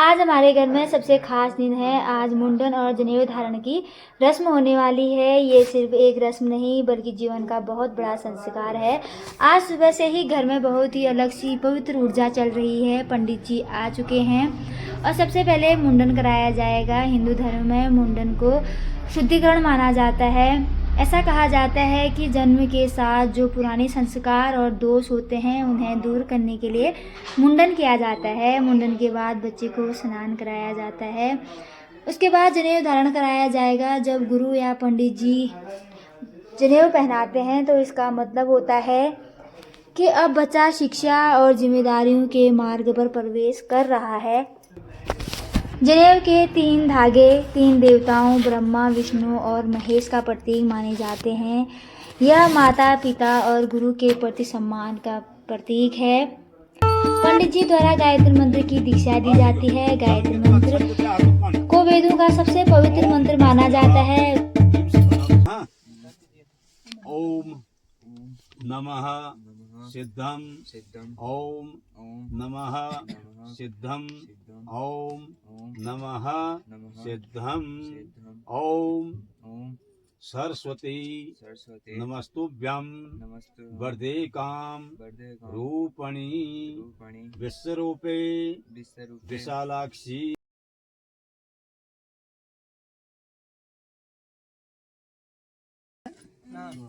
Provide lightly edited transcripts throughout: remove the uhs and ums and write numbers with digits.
आज हमारे घर में सबसे खास दिन है। आज मुंडन और जनेऊ धारण की रस्म होने वाली है। ये सिर्फ एक रस्म नहीं बल्कि जीवन का बहुत बड़ा संस्कार है। आज सुबह से ही घर में बहुत ही अलग सी पवित्र ऊर्जा चल रही है। पंडित जी आ चुके हैं और सबसे पहले मुंडन कराया जाएगा। हिंदू धर्म में मुंडन को शुद्धिकरण माना जाता है। ऐसा कहा जाता है कि जन्म के साथ जो पुराने संस्कार और दोष होते हैं उन्हें दूर करने के लिए मुंडन किया जाता है। मुंडन के बाद बच्चे को स्नान कराया जाता है। उसके बाद जनेऊ धारण कराया जाएगा। जब गुरु या पंडित जी जनेऊ पहनाते हैं तो इसका मतलब होता है कि अब बच्चा शिक्षा और जिम्मेदारियों के मार्ग पर प्रवेश कर रहा है। जनेऊ के 3 धागे 3 देवताओं ब्रह्मा विष्णु और महेश का प्रतीक माने जाते हैं। यह माता पिता और गुरु के प्रति सम्मान का प्रतीक है। पंडित जी द्वारा गायत्री मंत्र की दीक्षा दी जाती है। गायत्री मंत्र को वेदों का सबसे पवित्र मंत्र माना जाता है। ओम नमः सिद्धम ओम नमः सिद्धम ओम नमः सिद्धम ओम सरस्वती नमस्तुभ्यं वरदे काम रूपणी विश्वरूपे विशालाक्षी।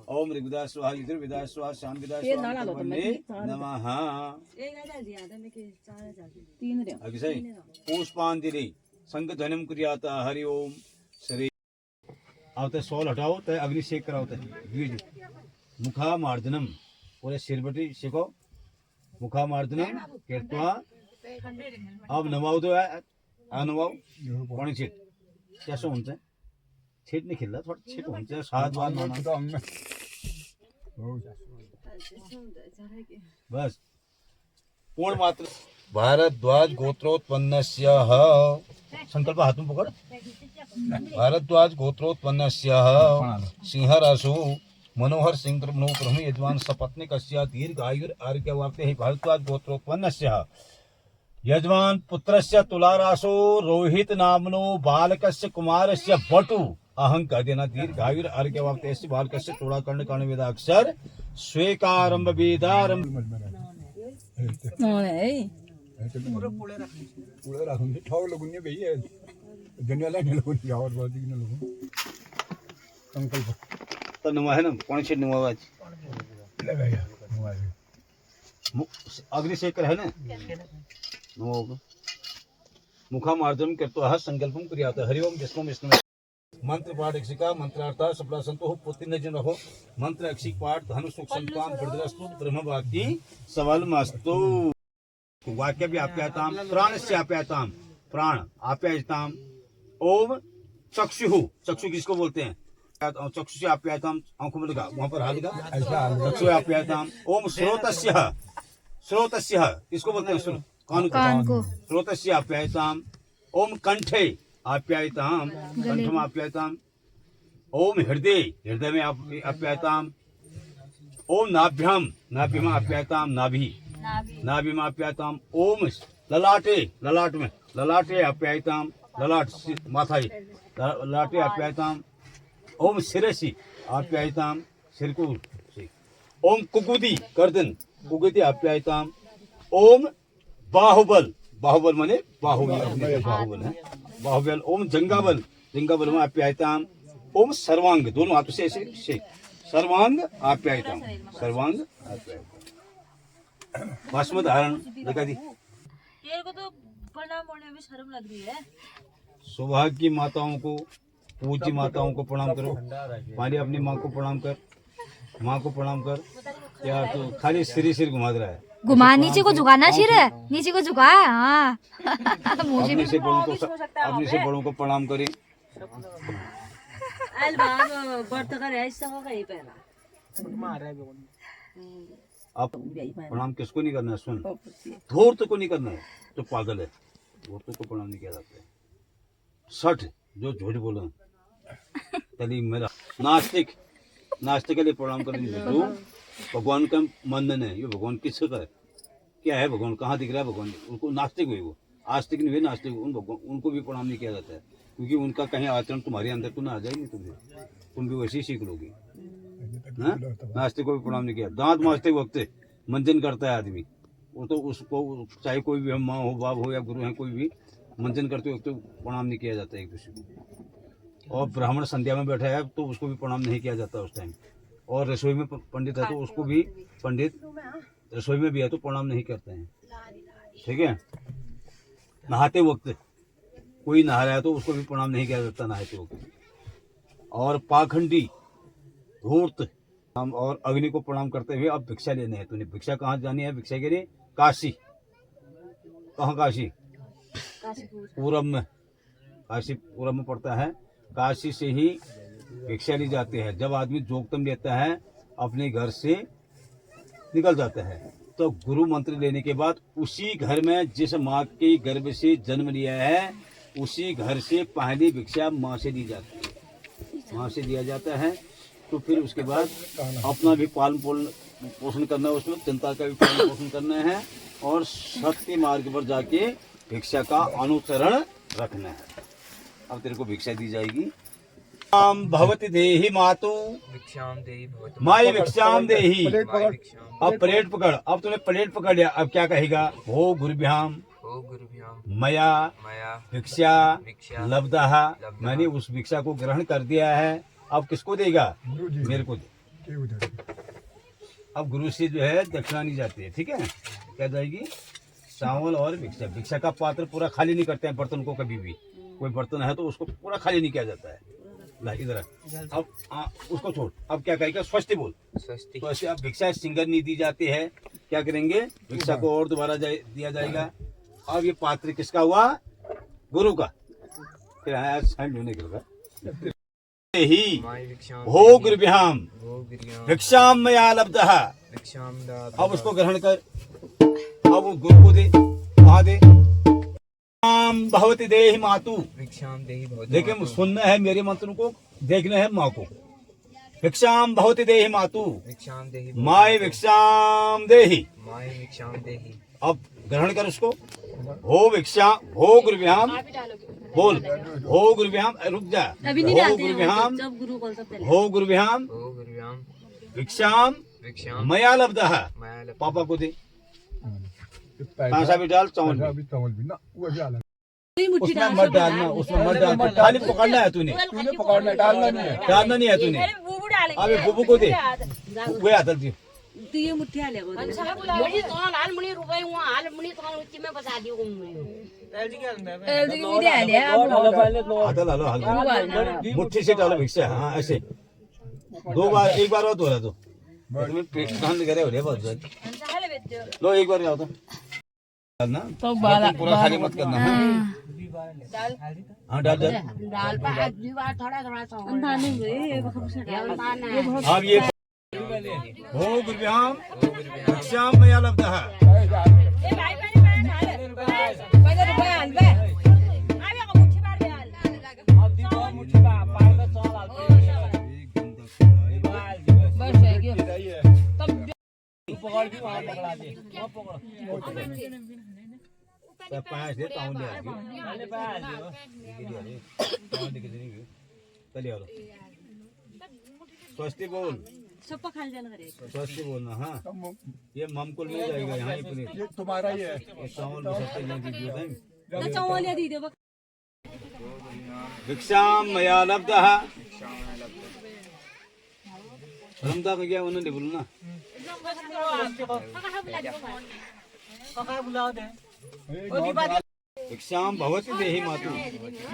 ओम ऋग्वेदा स्वाहा यजुर्वेदा स्वाहा सामवेदा स्वाहा नमः। अभिषेक पुष्पांजलि संगधनम क्रियाता हरि ओम श्री। आवते सोल हटाओ तो अग्निशेक कराओ तो मुखा मार्जनम पूरे सिरबटी शेको मुखा मार्जनम कृत्वा अब नवाओ दो नवाओ पानी छिट कैसे हुन्छ छिट नहीं खिल्ला थोड़ा छिट हुन्छ सात बार माना बस पूर्ण मात्र भारद्वाज गोत्रोत्पन्नस्य संकल्प हाथ में पकड़। भारद्वाज गोत्रोत्पन्नस्य सिंहरासु मनोहर सिंह प्रभु यजमान सपत्निकस्य दीर्घायुर आरोग्यवाप्ते। भारद्वाज गोत्रोत्पन्नस्य यजमान पुत्रस्य तुलारासो रोहित नामनो बालकस्य कुमारस्य बटु अहंकादेना दीर्घायुर आरोग्यवाप्ते। बालकस्य तोड़ा कर्ण कर्ण वेदाक्षर स्वेकारंभ वेदारंभ पुढे राखून ठाव लगून नाही बाई जन्याला नाही लगून गावात बाजू नाही लगून संकल्प तर नवा है ना कोणशे नवाज लगाया नवाज अग्निशेखर है ना नवा मुखा मार्जन करतो हा संकल्पम क्रियाता हरि ओम विष्णु विष्णु मंत्र पाठ अक्षिका मंत्रार्थ सफला संतो पुतिन जन रहो मंत्र अक्षिक पाठ धनु सुख संतान वृद्धस्तु ब्रह्म वाक्य सवाल मस्तु। वाक्य भी आप्याताम प्राणस्य आप्याताम प्राण आप्यायताम। ओम चक्षु चक्षु किसको बोलते हैं चक्षु से आप्याताम आंखों में लगा वहां पर हाथ लगा चक्षु आप्याताम। ओम स्रोतस्य स्रोतस्य किसको बोलते हैं कान को स्रोतस्य आप्यायताम। ओम कंठे आप्यायताम कंठ में आप्यायताम। ओम हृदय हृदय में आप्यायताम। ओम नाभ्याम नाभि में आप्यायताम नाभि नाभि में आप्यायताम। ओम ललाटे ललाट में ललाटे आप्यायताम ललाट माथा ललाटे आप्यायताम। ओम शिरसि आप्यायताम सिर को। ओम कुकुदी गर्दन कुकुदी आप्यायताम। ओम बाहुबल बाहुबल माने बाहुबल है बाहुबल। ओम जंगाबल जंगाबल में आप्यायताम। ओम सर्वांग दोनों हाथों से ऐसे सर्वांग आप्यायताम सर्वांग आप्यायताम। भस्म धारण लगा दी। तेरे को तो प्रणाम बोलने में शर्म लग रही है। सौभाग्य माताओं को पूज्य माताओं को प्रणाम करो। मारी अपनी माँ को प्रणाम कर माँ को प्रणाम कर। क्या तो खाली सिर घुमा रहा है घुमा नीचे को झुकाना सिर है नीचे को झुका। हाँ अपने से बड़ों को प्रणाम करें। अब प्रणाम किसको नहीं करना है सुन धूर्त को नहीं करना है जो पागल है धूर्त को प्रणाम नहीं किया जाता है। सठ जो झूठ बोला तली मेरा नास्तिक नास्तिक के लिए प्रणाम करेंगे जो भगवान का मंदन है। ये भगवान किसका है क्या है भगवान कहाँ दिख रहा है भगवान उनको नास्तिक हुई वो आस्तिक नहीं हुए नास्तिक उन भगवान उनको भी प्रणाम नहीं किया जाता है, क्योंकि उनका कहीं आचरण तुम्हारे अंदर तो ना आ जाएगी, तुम भी वैसे ही सीख लोगी। हाँ? नास्तिक को भी प्रणाम नहीं किया। दांत मांजते वक्त मंजन करता है आदमी, वो तो उसको चाहे कोई भी माँ हो बाप हो या गुरु है कोई भी, मंजन करते वक्त प्रणाम नहीं किया जाता एक दूसरे को। और ब्राह्मण संध्या में बैठा है तो उसको भी प्रणाम नहीं किया जाता उस टाइम। और रसोई में पंडित है तो उसको भी, पंडित रसोई में भी है तो प्रणाम नहीं करते हैं, ठीक है। नहाते वक्त कोई नहा रहा है तो उसको भी प्रणाम नहीं किया जाता नहाते वक्त। और पाखंडी धूर्त हम और अग्नि को प्रणाम करते हुए अब भिक्षा लेने हैं। तूने भिक्षा कहाँ जानी है? भिक्षा के लिए काशी। कहाँ काशी? पूरब में, काशी पूरब में पड़ता है। काशी से ही भिक्षा ली जाती है। जब आदमी जोगतम लेता है अपने घर से निकल जाता है तो गुरु मंत्र लेने के बाद उसी घर में जिस माँ के गर्भ से जन्म लिया है उसी घर से पहली भिक्षा माँ से दी जाती है, माँ से दिया जाता है। तो फिर उसके बाद अपना भी पालन पोषण करना है, उसमें जनता का भी पालन पोषण करना है और सत्य मार्ग पर जाके भिक्षा का अनुसरण रखना है। अब तेरे को भिक्षा दी जाएगी। भवति देहि मातु भिक्षाम देहि भवतु माई भिक्षाम देहि। भिक्षाम अब प्लेट पकड़, अब तूने प्लेट पकड़ लिया, अब क्या कहेगा? हो गुरुभ्याम ओ गुरुभ्याम मया मया भिक्षा भिक्षा लब्धः, मैंने उस भिक्षा को ग्रहण कर दिया है। अब किसको देगा? मेरे को दे। अब गुरु से जो है दक्षिणा नहीं जाती है, ठीक है। क्या जाएगी? चावल और भिक्षा। भिक्षा का पात्र पूरा खाली नहीं करते हैं बर्तन को, कभी भी कोई बर्तन है तो उसको पूरा खाली नहीं किया जाता है। ला इधर अब उसको छोड़। अब क्या कहेगा? स्वस्ति बोल। स्वस्ति। तो ऐसे अब भिक्षा सिंगल नहीं दी जाती है, क्या करेंगे? भिक्षा को और दोबारा दिया जाएगा। अब ये पात्र किसका हुआ? गुरु का। फिर आया साइड होने के ही माई भिक्षाम हो गुरुभ्याम ओ गुरुभ्याम भिक्षाम मया लब्धः। भिक्षाम दात अब उसको ग्रहण कर। अब वो गुरु को दे। कहाँ दे? भवति देहि मातु। भिक्षाम देहि भवतु देखिए सुनना है मेरे मंत्र को, देखना है माँ को। भिक्षाम भवति देहि मातु भिक्षाम देहि माई भिक्षाम देहि। माई भिक्षाम देहि। अब ग्रहण कर उसको। हो भिक्षा हो गुरुभ्याम बोल। हो गुरुभ्याम, रुक जा। हो गुरुभ्याम जब गुरु बोलता पहले हो गुरुभ्याम ओ गुरुभ्याम भिक्षाम भिक्षाम मया लब्धः। मया लब्धः। पापा को दे। पांसा भी डाल, चावल भी। उसमें मत डालना, उसमें मत डालना, खाली पकड़ना है तूने, डालना नहीं है तूने। अबे बुबू को दे, वो आदत दी। तू ये मुट्ठी आले मुड़ी तो हाल मुड़ी रुपए हुआ हाल मुड़ी तो उच्च में बता दियो आदत ला लो हल्का, मुट्ठी से डालो भिक्षा। हाँ ऐसे 2 बार, 1 बार और दोहरा दो। तुम्हें पेट कांड करे हो रे बहुत। लो 1 बार जाओ तो डालना तो पूरा खाली मत करना। हाँ डाल डाल। दाल पर अगली बार थोड़ा थोड़ा सा अब ये हो गुरुभ्याम भिक्षाम मया लब्धः। स्वस्ति बोल। सबका खाली जाना करे स्वस्ति बोलना। हाँ ये ममकुल मिल जाएगा यहाँ, ये तुम्हारा ही है। चावल तो चौवालिया दी दे भिक्षाम मया लब्धः। रमदा में गया उन्होंने बोलना। भिक्षाम भवति देहि मातु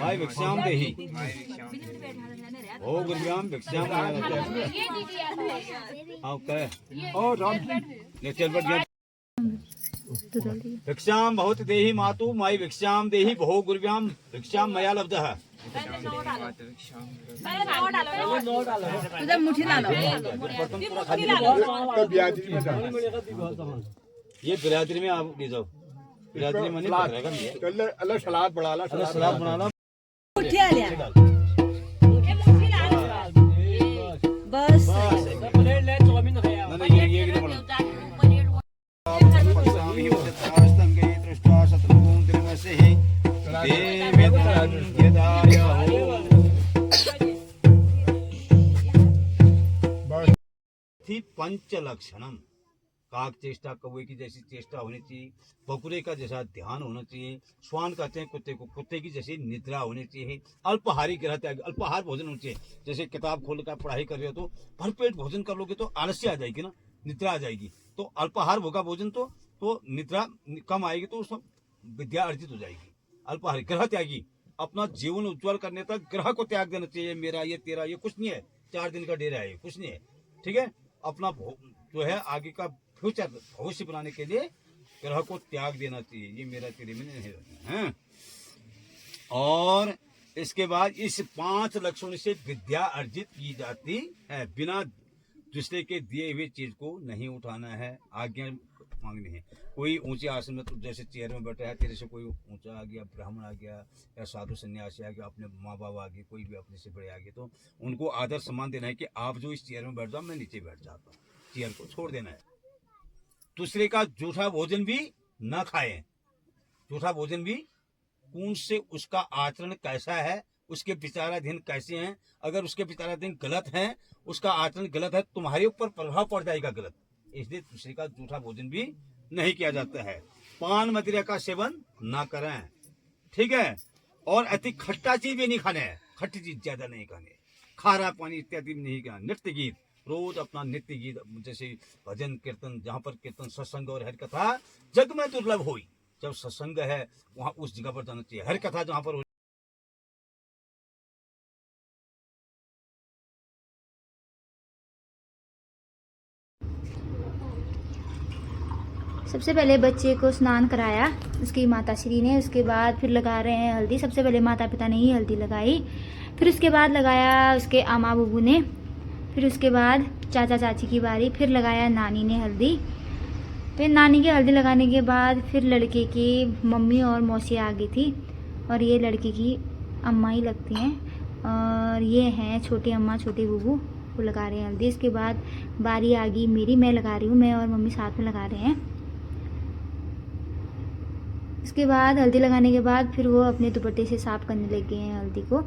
माई भिक्षाम देहि। ओ गुरुभ्याम भिक्षाम मया लब्धः। हाँ कहे और राम चल बढ़ गया। भिक्षाम भवति देहि मातु माई भिक्षाम देहि भो गुरुभ्याम भिक्षाम मया लब्धः। मुट्ठी डालो ये बिरादरी में आप ले जाओ। बिरादरी में नहीं रहेगा। अलग सलाद बना ला, सलाद बना लो। मुट्ठी आ लिया बस ये देवेदं यदायो थी पंचलक्षणम। काक चेष्टा कौवे की जैसी चेष्टा होनी चाहिए, बकुरे का जैसा ध्यान होना चाहिए, श्वान कहते हैं कुत्ते को, कुत्ते की जैसी निद्रा होनी चाहिए, अल्पाहारी ग्रह त्याग, अल्पाहार भोजन होना चाहिए। जैसे किताब खोल कर पढ़ाई कर रहे हो तो भरपेट भोजन कर लोगे तो आलस्य आ जाएगी ना, निद्रा आ जाएगी। तो अल्पाहार होगा भोजन तो निद्रा कम आएगी, तो सब विद्या अर्जित हो जाएगी। अल्पाहारी ग्रह त्यागी, अपना जीवन उज्जवल करने तक ग्रह को त्याग देना चाहिए। मेरा ये तेरा ये कुछ नहीं है, 4 दिन का डेरा है, कुछ नहीं है, ठीक है। अपना जो है आगे का फ्यूचर भविष्य बनाने के लिए ग्रह को त्याग देना चाहिए। ये मेरा तेरे में नहीं है। और इसके बाद इस 5 लक्षणों से विद्या अर्जित की जाती है। बिना दूसरे के दिए हुए चीज को नहीं उठाना है, आज्ञा मांगनी है। कोई ऊंचे आसन में, तो जैसे चेयर में बैठा है, तेरे से कोई ऊंचा आ गया, ब्राह्मण आ गया या साधु सन्यासी आ गया, अपने माँ बाप आ गए, कोई भी अपने से बड़े आ गए, तो उनको आदर सम्मान देना है कि आप जो इस चेयर में बैठ जाओ, मैं नीचे बैठ जाता हूँ। चेयर को छोड़ देना है। दूसरे का जूठा भोजन भी न खाएं। जूठा भोजन भी कौन से, उसका आचरण कैसा है, उसके विचाराधीन कैसे हैं। अगर उसके विचाराधीन गलत हैं, उसका आचरण गलत है, तुम्हारे ऊपर प्रभाव पड़ जाएगा गलत। इसलिए दूसरे का जूठा भोजन भी नहीं किया जाता है। पान मदिरा का सेवन ना करें, ठीक है। और अति खट्टा चीज भी नहीं खाने है, खट्टी चीज ज्यादा नहीं खाने, खारा पानी इत्यादि भी नहीं खाना। नृत्य गीत, रोज अपना नित्य गीत, जैसे भजन कीर्तन, जहाँ पर कीर्तन सत्संग और हर कथा जग में दुर्लभ हुई। जब सत्संग है वहां उस जगह पर जाना चाहिए। हर कथा जहाँ पर सबसे पहले बच्चे को स्नान कराया उसकी माताश्री ने, उसके बाद फिर लगा रहे हैं हल्दी। सबसे पहले माता पिता ने ही हल्दी लगाई, फिर उसके बाद लगाया उसके अम्मा बुबू ने, फिर उसके बाद चाचा चाची की बारी, फिर लगाया नानी ने हल्दी। फिर नानी के हल्दी लगाने के बाद फिर लड़के की मम्मी और मौसी आ गई थी, और ये लड़के की अम्मा ही लगती हैं, और ये हैं छोटी अम्मा छोटी बुबू, वो लगा रहे हैं हल्दी। इसके बाद बारी आ गई मेरी, मैं लगा रही हूँ, मैं और मम्मी साथ में लगा रहे हैं। इसके बाद हल्दी लगाने के बाद फिर वो अपने दुपट्टे से साफ करने लगे हैं हल्दी को।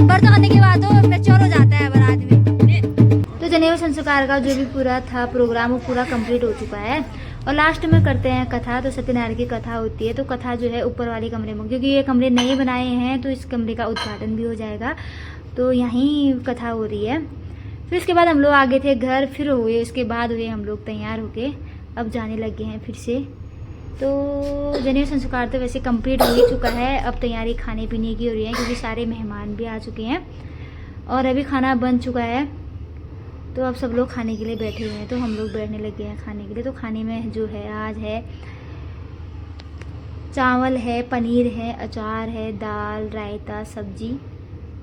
बर्तन करने के बाद तो मैच्योर हो जाता है बारात में। तो जनेऊ संस्कार का जो भी पूरा था प्रोग्राम, वो पूरा कंप्लीट हो चुका है। और लास्ट में करते हैं कथा। तो सत्यनारायण की कथा होती है, तो कथा जो है ऊपर वाले कमरे में, क्योंकि ये कमरे नए बनाए हैं तो इस कमरे का उद्घाटन भी हो जाएगा, तो यहीं कथा हो रही है। फिर इसके बाद हम लोग आ गए थे घर, फिर हुए उसके बाद हुए हम लोग तैयार होके अब जाने लगे हैं फिर से। तो जनेऊ संस्कार तो वैसे कंप्लीट हो ही चुका है, अब तैयारी खाने पीने की हो रही है, क्योंकि सारे मेहमान भी आ चुके हैं और अभी खाना बन चुका है। तो अब सब लोग खाने के लिए बैठे हुए हैं, तो हम लोग बैठने लगे हैं खाने के लिए। तो खाने में जो है आज है चावल है, पनीर है, अचार है, दाल, रायता, सब्जी,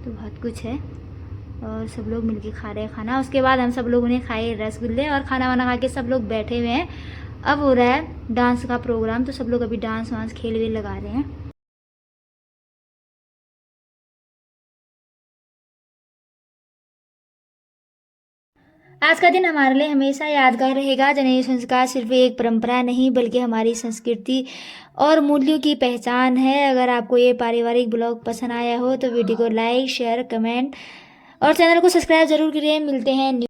तो बहुत कुछ है और सब लोग मिलके खा रहे हैं खाना। उसके बाद हम सब लोगों ने खाए रसगुल्ले और खाना वाना खा के सब लोग बैठे हुए हैं। अब हो रहा है डांस का प्रोग्राम, तो सब लोग अभी डांस वांस खेल वेल लगा रहे हैं। आज का दिन हमारे लिए हमेशा यादगार रहेगा। जनेऊ संस्कार सिर्फ एक परंपरा नहीं बल्कि हमारी संस्कृति और मूल्यों की पहचान है। अगर आपको ये पारिवारिक ब्लॉग पसंद आया हो तो वीडियो को लाइक, शेयर, कमेंट और चैनल को सब्सक्राइब जरूर करिए। मिलते हैं